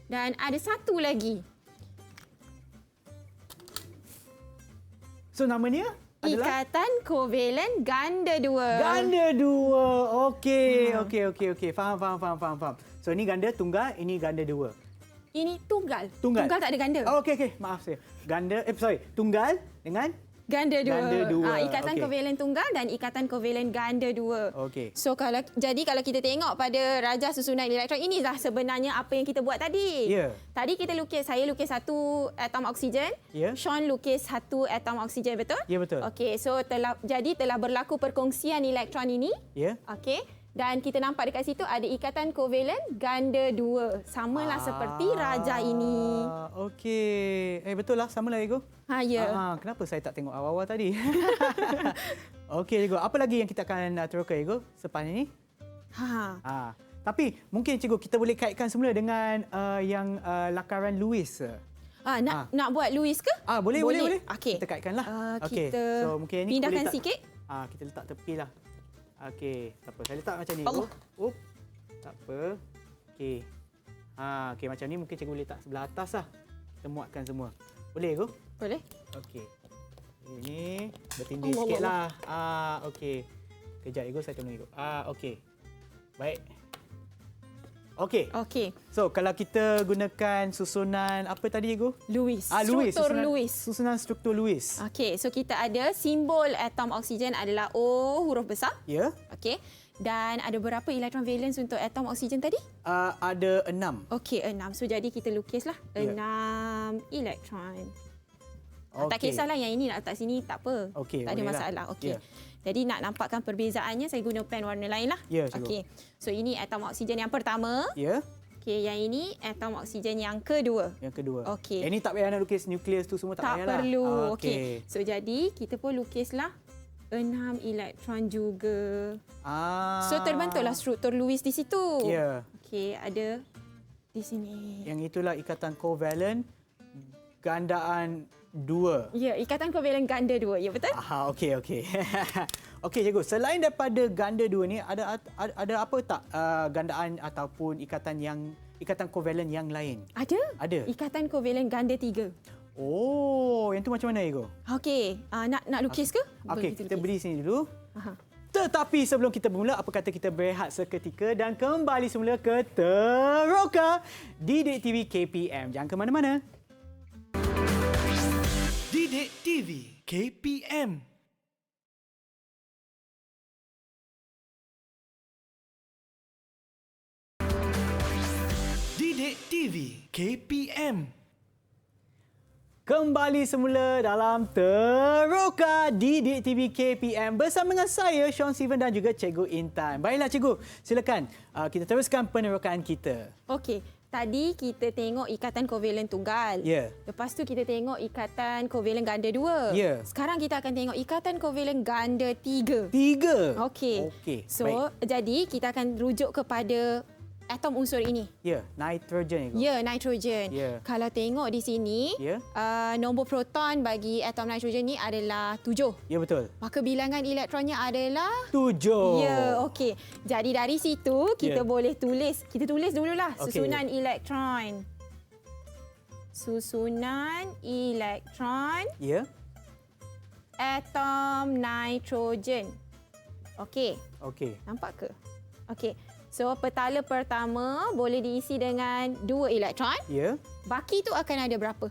dan ada 1 lagi. So namanya? Ikatan kovalen ganda 2. Ganda 2. Okey. Faham. So ini ganda tunggal, ini ganda 2. Ini tunggal. Tunggal tak ada ganda. Okey. Maaf saya. Tunggal dengan ganda 2. Ganda 2. Ikatan kovalen tunggal dan ikatan kovalen ganda 2. Okey. So kalau kita tengok pada rajah susunan elektron, inilah sebenarnya apa yang kita buat tadi. Tadi saya lukis 1 atom oksigen. Sean lukis 1 atom oksigen, betul? Ya, betul. Okey, so telah berlaku perkongsian elektron ini. Okey. Dan kita nampak dekat situ ada ikatan kovalen ganda 2. Samalah seperti rajah ini. Okey. Betul lah, samalah Ego. Kenapa saya tak tengok awal-awal tadi? Okey Ego, apa lagi yang kita akan teruskan Ego sepanjang ni? Tapi mungkin Cikgu kita boleh kaitkan semula dengan yang lakaran Lewis. Nak buat Lewis ke? Boleh. Okey. Kita kaitkanlah. Kita so, mungkin ini pindahkan sikit. Kita letak tepi lah. Okey, tak apa. Saya letak macam ni. Tak apa. Okey. Okey, macam ni mungkin Cikgu boleh letak sebelah atas lah. Kita muatkan semua. Boleh Ego? Boleh. Okey. Ini bertindih sikitlah. Okey. Kejap Ego, saya tolong Ego. Okey. Baik. Okey. So, kalau kita gunakan susunan apa tadi Ego? Lewis. Susunan struktur Lewis. Okey, so kita ada simbol atom oksigen adalah O huruf besar. Okey. Dan ada berapa elektron valence untuk atom oksigen tadi? Ada 6. Okey, 6. So jadi kita lukislah 6 elektron. Tak kisahlah yang ini nak letak sini, tak apa. Tak ada masalah. Okey. Jadi nak nampakkan perbezaannya, saya guna pen warna lain lah. Okey. So ini atom oksigen yang pertama. Okey, yang ini atom oksigen yang kedua. Okey. Ini tak payah nak lukis nukleus tu semua, tak payahlah. Tak perlu. Okey. So jadi kita pun lukislah 6 elektron juga. So terbentuklah struktur Lewis di situ. Okey, ada di sini. Yang itulah ikatan kovalen gandaan 2. Ya, ikatan kovalen ganda 2. Ya, betul? Okey. Okey, cikgu. Selain daripada ganda 2 ni, ada apa tak gandaan ataupun ikatan kovalen yang lain? Ada. Ikatan kovalen ganda 3. Oh, yang tu macam mana, cikgu? Okey, nak lukis ke? Okey, kita beri sini dulu. Aha. Tetapi sebelum kita bermula, apa kata kita berehat seketika dan kembali semula ke Teroka Didik TV KPM. Jangan ke mana-mana. Didik TV KPM. Didik TV KPM. Kembali semula dalam Teroka Didik TV KPM bersama dengan saya, Sean Steven dan juga Cikgu Intan. Baiklah Cikgu, silakan kita teruskan penerokaan kita. Okey, tadi kita tengok ikatan kovalen tunggal. Ya. Lepas tu kita tengok ikatan kovalen ganda 2. Ya. Sekarang kita akan tengok ikatan kovalen ganda 3. 3. Okey. So, baik. jadi kita akan rujuk kepada atom unsur ini. Ya, nitrogen. Ya, nitrogen. Ya. Kalau tengok di sini, Ya. Nombor proton bagi atom nitrogen ni adalah 7. Ya, betul. Maka bilangan elektronnya adalah 7. Ya, okey. Jadi dari situ kita Ya. boleh tulis. Kita tulis dululah Okey. susunan elektron. Susunan elektron Ya. atom nitrogen. Okey. Okey. Nampak ke? Okey. So, petala pertama boleh diisi dengan 2 elektron. Ya. Baki tu akan ada berapa?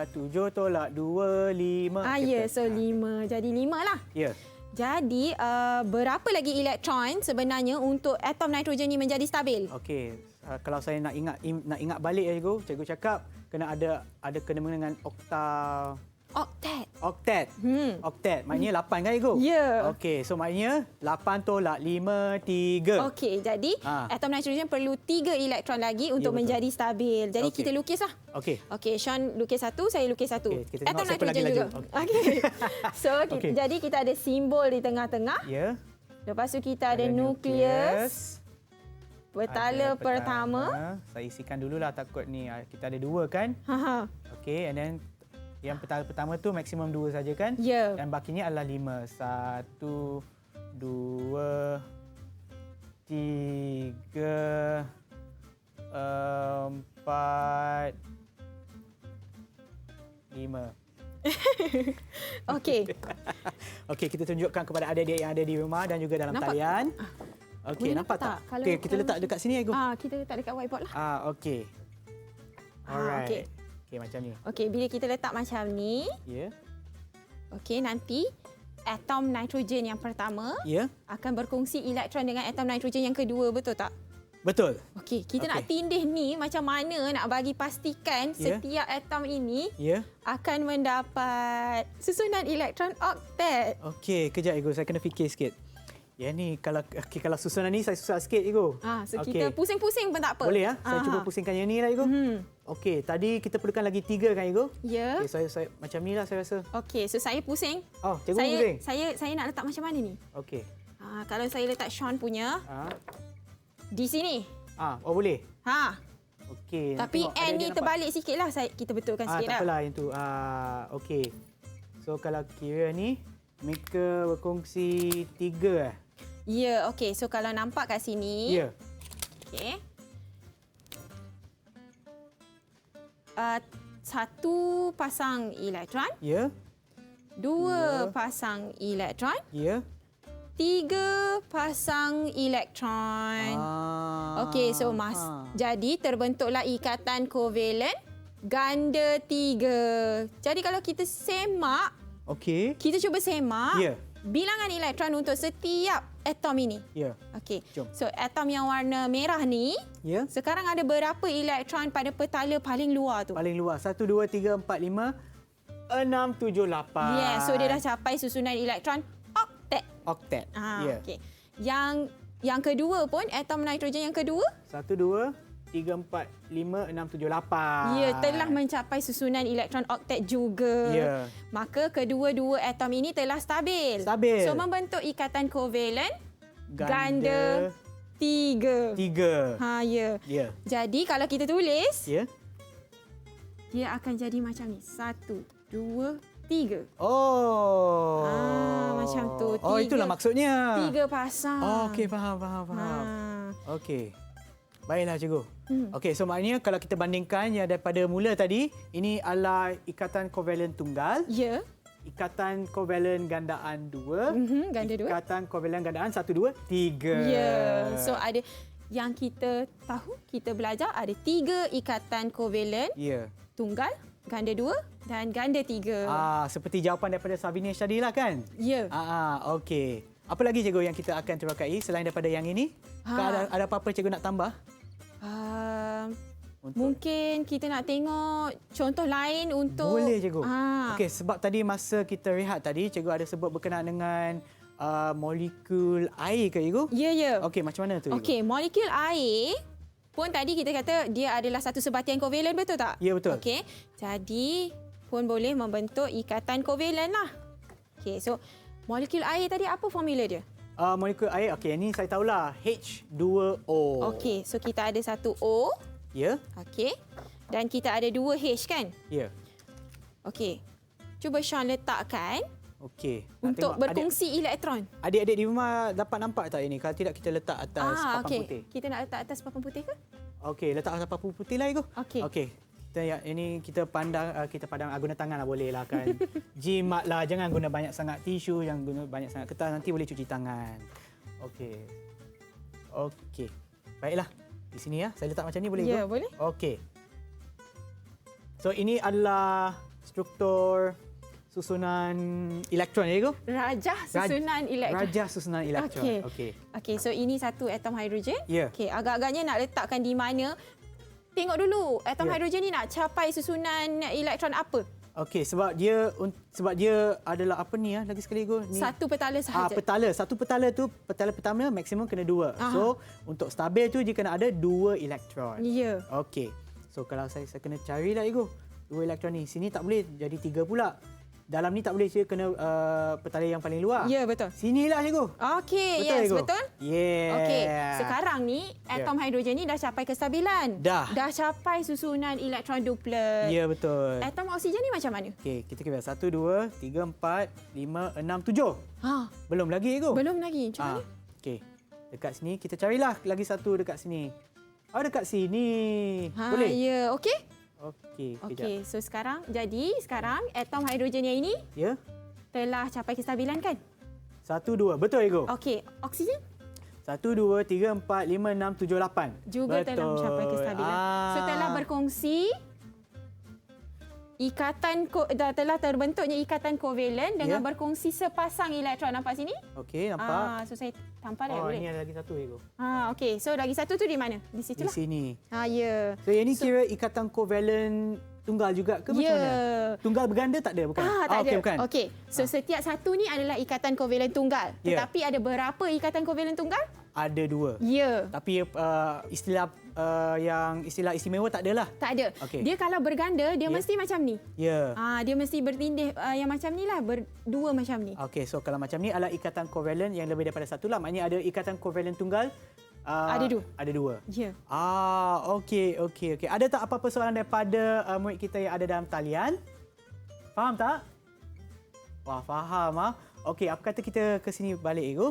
7 tolak 2, 5. Ya, so 5. Jadi 5 lah. Ya. Jadi, berapa lagi elektron sebenarnya untuk atom nitrogen ni menjadi stabil? Okey. Kalau saya nak ingat balik ya, cikgu cakap kena ada kena dengan Oktet. oktet. Oktet. Maknanya 8 kan, cikgu? Ya. Okey, so maknanya 8 tolak 5, 3. Okey, jadi atom nitrogen perlu 3 elektron lagi untuk betul. menjadi stabil. Jadi Okey. kita lukislah. Okey. Okey, Sean lukis satu, saya lukis satu. Okey, kita tengok atom siapa lagi nitrogen juga. laju. Okey. So, Okey. jadi kita ada simbol di tengah-tengah. Ya. Lepas tu kita ada nukleus. Petala Ada pertama. Saya isikan dululah, takut ni kita ada 2 kan. Okey, and then yang petala pertama tu maksimum 2 saja kan? Ya. Dan bakinya adalah 5. 1, 2, 3, 4, 5. Okey. Okey, kita tunjukkan kepada adik-adik yang ada di rumah dan juga dalam Nampak? talian. Okey, Boleh nampak nampak tak? tak? Kalau- Okey, kita letak dekat sini, Agung. Kita letak dekat whiteboard lah. Okey. Alright. okey. Okey, macam ni. Okey, bila kita letak macam ni, Ya. okey, nanti atom nitrogen yang pertama Ya. akan berkongsi elektron dengan atom nitrogen yang kedua, betul tak? Betul. Okey, kita nak Okey. tindih ni macam mana nak bagi pastikan Ya. setiap atom ini Ya. akan mendapat susunan elektron oktet. Okey, kejap Ego, saya kena fikir sikit. Yang ni kalau susunan ni saya susah sikit Ego. So Okey. kita pusing-pusing pun tak apa. Boleh ya? Saya cuba pusingkan yang ni lah Ego. Okey, tadi kita perlukan lagi 3 kan Ego? Ya. Okey, saya macam ni lah saya rasa. Okey, so saya pusing. Oh, cikgu pusing. Saya nak letak macam mana ni? Okey. Kalau saya letak Sean punya di sini. Oh boleh. Okey. nak Tapi tengok N ni adik-adik terbalik sikitlah. Kita betulkan nampak. sikit Tak dah. apalah yang tu. Okey. So kalau kira ni mereka berkongsi 3 Ya, okey. So kalau nampak kat sini. Ya. Okey. Satu pasang elektron, Ya. 2 pasang elektron, Ya. 3 pasang elektron. Okey, so jadi terbentuklah ikatan kovalen ganda 3. Jadi kalau kita semak, Okey. kita cuba semak Ya. bilangan elektron untuk setiap atom ini. Ya. Okey. Jom. So atom yang warna merah ni Ya. sekarang ada berapa elektron pada petala paling luar tu? Paling luar 1 2 3 4 5 6 7 8. Yeah, so dia dah capai susunan elektron oktet. Oktet. Ya. Okey. Yang kedua pun atom nitrogen yang kedua 1 2 3 4 5 6 7 8. ia telah mencapai susunan elektron oktet juga. Ya. Maka kedua-dua atom ini telah stabil. Stabil. So membentuk ikatan kovalen Ganda 3. 3. Ya. Ya. Jadi kalau kita tulis, Ya. dia akan jadi macam ni. 1 2, 3. Oh. Macam tu. Oh, itulah maksudnya. 3 pasang. Oh, okey, faham. Okey. Baiklah, cikgu. Okey, so maknanya kalau kita bandingkan yang daripada mula tadi, ini adalah ikatan kovalen tunggal. Ya. Ikatan kovalen gandaan 2. Ganda 2. Ikatan kovalen gandaan 1, 2, 3. Ya. So ada yang kita tahu, kita belajar ada 3 ikatan kovalen. Ya. Tunggal, ganda 2 dan ganda 3. Seperti jawapan daripada Savinesh tadi lah kan? Ya. Okey. Apa lagi cikgu yang kita akan terokai selain daripada yang ini? Ada apa-apa cikgu nak tambah? Mungkin kita nak tengok contoh lain untuk... Boleh cikgu. Okey, sebab tadi masa kita rehat tadi, cikgu ada sebut berkenaan dengan molekul air ke cikgu? Ya. Okey, macam mana tu cikgu? Okey, molekul air pun tadi kita kata dia adalah satu sebatian kovalen, betul tak? Ya, betul. Okey, jadi pun boleh membentuk ikatan kovalen lah. Okey, so molekul air tadi apa formula dia? Molekul air, okey, ini saya tahulah. H2O. Okey, so kita ada satu O. Ya? Okey. Dan kita ada 2 H kan? Ya. Okey. Cuba Sean letakkan Okey. untuk berkongsi elektron. Adik-adik di rumah dapat nampak tak ini? Kalau tidak kita letak atas papan putih. Kita nak letak atas papan putih ke? Okey, letak atas papan putih lah, Igu. Okey. Okey. Ini kita pandang guna tangan lah, boleh lah kan. Jimat lah, jangan guna banyak sangat tisu, jangan guna banyak sangat kertas, nanti boleh cuci tangan. Okey. Okey. Baiklah. Di sini ya, saya letak macam ni boleh? Ya, boleh. Okey. So ini adalah struktur susunan elektron ya, Igu? Rajah susunan elektron. Rajah susunan elektron. Okey, so ini satu atom hidrogen. Ya. Okey, agak-agaknya nak letakkan di mana? Tengok dulu, atom hidrogen ni nak capai susunan elektron apa? Okey, sebab dia adalah apa ni lagi sekali Igu? Ni. Satu petala sahaja. Petala. Satu petala tu, petala pertama maksimum kena 2. So, untuk stabil tu dia kena ada 2 elektron. Ya. Okey. So, kalau saya kena carilah Igu. 2 elektron ni. Sini tak boleh jadi 3 pula. Dalam ni tak boleh, dia kena petala yang paling luar. Ya, betul. Sinilah cikgu. Okey, betul, yes, cikgu? betul. Yeah. Okey, sekarang ni atom hidrogen ni dah capai kestabilan. Dah capai susunan elektron duplet. Ya, betul. Atom oksigen ni macam mana? Okey, kita kira 1, 2, 3, 4, 5, 6, 7. Belum lagi cikgu. Belum lagi. Macam mana? Okey. Dekat sini kita carilah lagi satu dekat sini. Dekat sini. Boleh? Ya, okey. Okey, okey. So sekarang atom hidrogen yang ini telah capai kestabilan kan? 1, 2. Betul cikgu. Okey, oksigen? 1, 2, 3, 4, 5, 6, 7, 8. Juga betul. Telah mencapai kestabilan. So telah berkongsi telah terbentuknya ikatan kovalen dengan berkongsi sepasang elektron. Nampak sini? Okey, nampak. So saya tampal boleh? Ini ada lagi satu cikgu. Okey, so lagi satu tu di mana? Di situ lah. Di sini. Ya. So yang ni kira ikatan kovalen tunggal juga ke macam mana? Tunggal berganda tak ada, bukan? Tak ada. Okey, bukan. Okey. So setiap satu ni adalah ikatan kovalen tunggal. Tetapi ada berapa ikatan kovalen tunggal? Ada 2. Ya. Tapi istilah istimewa tak adalah. Tak ada. Okay. Dia kalau berganda dia mesti macam ni. Ya. Dia mesti bertindih yang macam ni lah, berdua macam ni. Okey, so kalau macam ni adalah ikatan kovalen yang lebih daripada satu lah. Maknanya ada ikatan kovalen tunggal. Ada 2. Ada 2. Ya. Okey. Ada tak apa-apa soalan daripada murid kita yang ada dalam talian? Faham tak? Wah, faham . Okey, apa kata kita ke sini balik, Igu?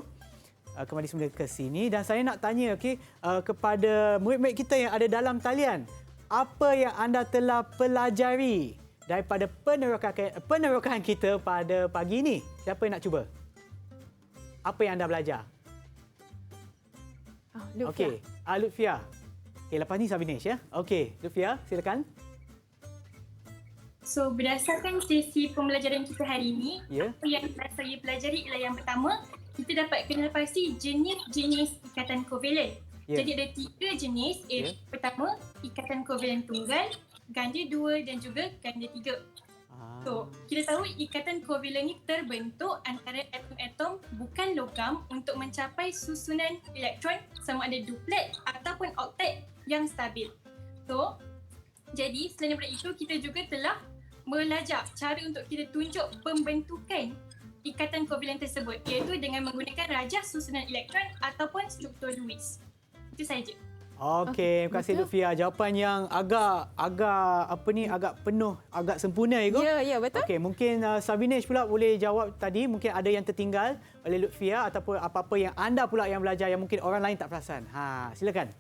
Kembali semula ke sini dan saya nak tanya kepada murid-murid kita yang ada dalam talian, apa yang anda telah pelajari daripada penerokan kita pada pagi ini? Siapa yang nak cuba? Apa yang anda belajar? Okey, Lutfia. Okey, lepas ni Savinesh ya. Okey, Lutfia, silakan. So, berdasarkan sesi pembelajaran kita hari ini, apa yang saya pelajari ialah yang pertama, kita dapat kenal pasti jenis-jenis ikatan kovalen. Jadi ada 3 jenis. Pertama, ikatan kovalen tunggal, ganda 2 dan juga ganda 3. So, kita tahu ikatan kovalen ni terbentuk antara atom-atom bukan logam untuk mencapai susunan elektron sama ada duplet ataupun oktet yang stabil. So, jadi selain daripada itu, kita juga telah belajar cara untuk kita tunjuk pembentukan ikatan kovalen tersebut, iaitu dengan menggunakan rajah susunan elektron ataupun struktur Lewis. Itu sahaja. Okey, terima kasih Lutfia. Jawapan yang agak penuh, agak sempurna Igu. Ya, betul. Okey, mungkin Savinesh pula boleh jawab tadi. Mungkin ada yang tertinggal oleh Lutfia ataupun apa-apa yang anda pula yang belajar yang mungkin orang lain tak perasan. Silakan.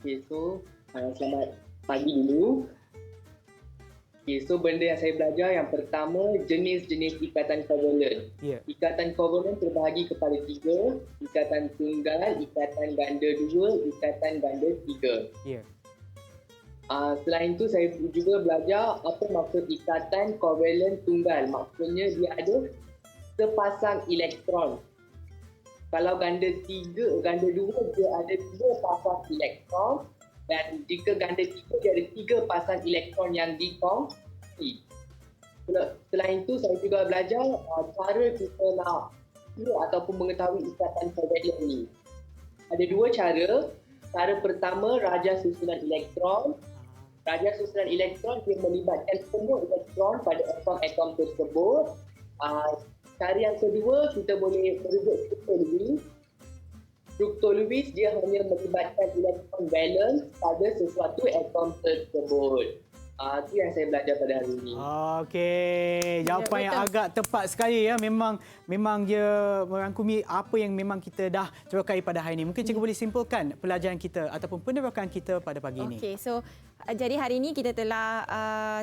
Okay, so selamat pagi dulu. Okay, so benda yang saya belajar yang pertama, jenis-jenis ikatan kovalent. Ya. Ikatan kovalent terbahagi kepada 3, ikatan tunggal, ikatan ganda 2, ikatan ganda 3. Ya. Selain itu saya juga belajar apa maksud ikatan kovalent tunggal. Maksudnya dia ada sepasang elektron. Kalau ganda 2 dia ada 2 pasang elektron. Dan jika ganda 3 dia ada 3 pasang elektron yang dikongsi. Selain itu saya juga belajar cara kita nak ataupun mengetahui ikatan kovalent ni. Ada 2 cara. Cara pertama, rajah susunan elektron. Rajah susunan elektron dia melibatkan semua elektron pada atom-atom tersebut. Cara yang kedua, kita boleh merujuk struktur Lewis. Struktur Lewis dia hanya melibatkan elektron valence pada sesuatu atom tersebut. Itu yang saya belajar pada hari ini. Okey, jawapan yang agak tepat sekali ya. Memang dia merangkumi apa yang memang kita dah terokai pada hari ini. Mungkin cikgu boleh simpulkan pelajaran kita ataupun penerokan kita pada pagi ini. Okey, so jadi hari ini kita telah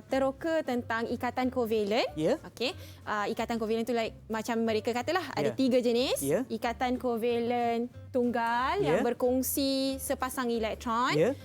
teroka tentang ikatan kovalent. Ya. Okey. Ikatan kovalent tu macam mereka katalah ada 3 jenis. Ya. Ikatan kovalent tunggal yang berkongsi sepasang elektron. Ya.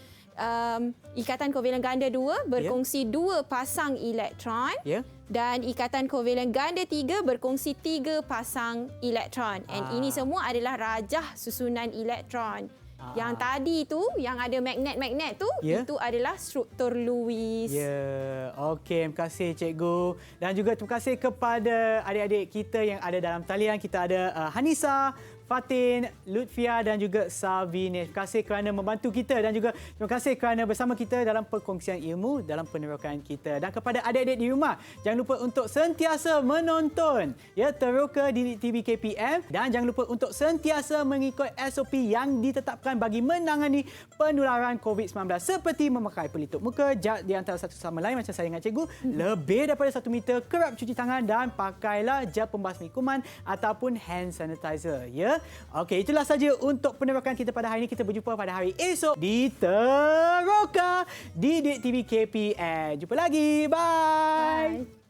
Ikatan kovalent ganda 2 berkongsi 2 pasang elektron. Ya. Dan ikatan kovalent ganda 3 berkongsi 3 pasang elektron. And ini semua adalah rajah susunan elektron. Yang tadi tu, yang ada magnet-magnet tu, itu adalah struktur Lewis. Ya, okey. Terima kasih cikgu. Dan juga terima kasih kepada adik-adik kita yang ada dalam talian. Kita ada Hanisa, Fatin, Lutfia dan juga Savinesh. Terima kasih kerana membantu kita dan juga terima kasih kerana bersama kita dalam perkongsian ilmu dalam penerokan kita. Dan kepada adik-adik di rumah, jangan lupa untuk sentiasa menonton teroka Didik TV KPM dan jangan lupa untuk sentiasa mengikut SOP yang ditetapkan bagi menangani penularan COVID-19 seperti memakai pelitup muka, jarak di antara satu sama lain macam saya dengan cikgu, lebih daripada 1 meter, kerap cuci tangan dan pakailah gel pembasmi kuman ataupun hand sanitizer. Okey, itulah saja untuk penerokan kita pada hari ini. Kita berjumpa pada hari esok di Teroka Didik TV KPM. Jumpa lagi. Bye.